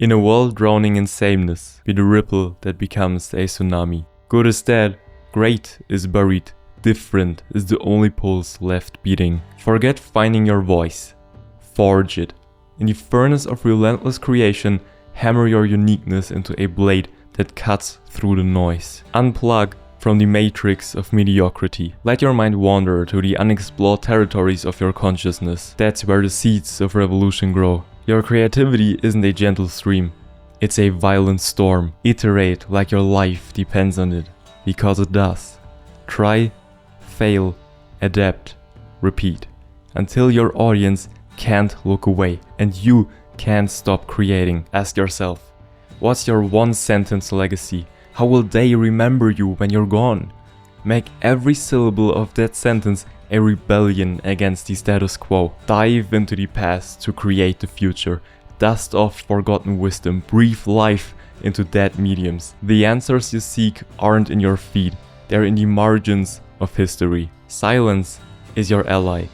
In a world drowning in sameness, be the ripple that becomes a tsunami. Good is dead, great is buried, different is the only pulse left beating. Forget finding your voice, forge it. In the furnace of relentless creation, hammer your uniqueness into a blade that cuts through the noise. Unplug from the matrix of mediocrity. Let your mind wander to the unexplored territories of your consciousness. That's where the seeds of revolution grow. Your creativity isn't a gentle stream, it's a violent storm. Iterate like your life depends on it, because it does. Try, fail, adapt, repeat, until your audience can't look away and you can't stop creating. Ask yourself, what's your one sentence legacy? How will they remember you when you're gone? Make every syllable of that sentence a rebellion against the status quo. Dive into the past to create the future. Dust off forgotten wisdom. Breathe life into dead mediums. The answers you seek aren't in your feed. They're in the margins of history. Silence is your ally.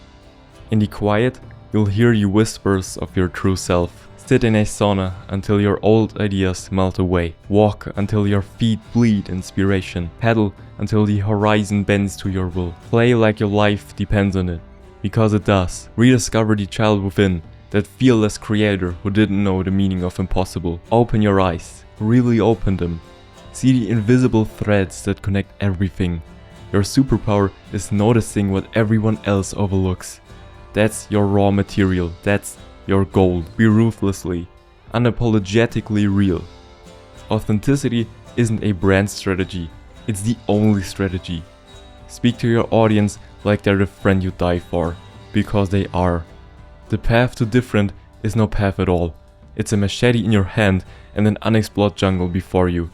In the quiet, you'll hear the whispers of your true self. Sit in a sauna until your old ideas melt away. Walk until your feet bleed inspiration. Paddle until the horizon bends to your will. Play like your life depends on it, because it does. Rediscover the child within, that fearless creator who didn't know the meaning of impossible. Open your eyes, really open them. See the invisible threads that connect everything. Your superpower is noticing what everyone else overlooks. That's your raw material. That's your gold. Be ruthlessly, unapologetically real. Authenticity isn't a brand strategy, it's the only strategy. Speak to your audience like they're the friend you die for, because they are. The path to different is no path at all. It's a machete in your hand and an unexplored jungle before you.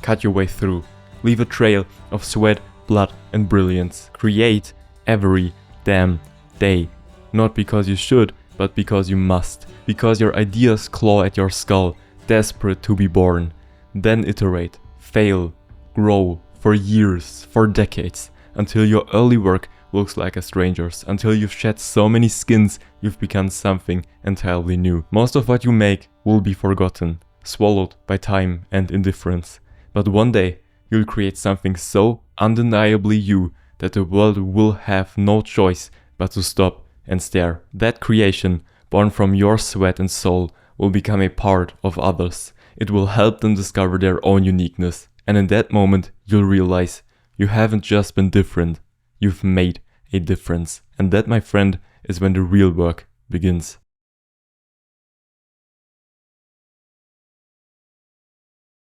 Cut your way through. Leave a trail of sweat, blood, and brilliance. Create every damn day. Not because you should, but because you must. Because your ideas claw at your skull, desperate to be born. Then iterate, fail, grow, for years, for decades, until your early work looks like a stranger's, until you've shed so many skins you've become something entirely new. Most of what you make will be forgotten, swallowed by time and indifference. But one day, you'll create something so undeniably you that the world will have no choice but to stop and stare. That creation, born from your sweat and soul, will become a part of others. It will help them discover their own uniqueness. And in that moment, you'll realize you haven't just been different, you've made a difference. And that, my friend, is when the real work begins.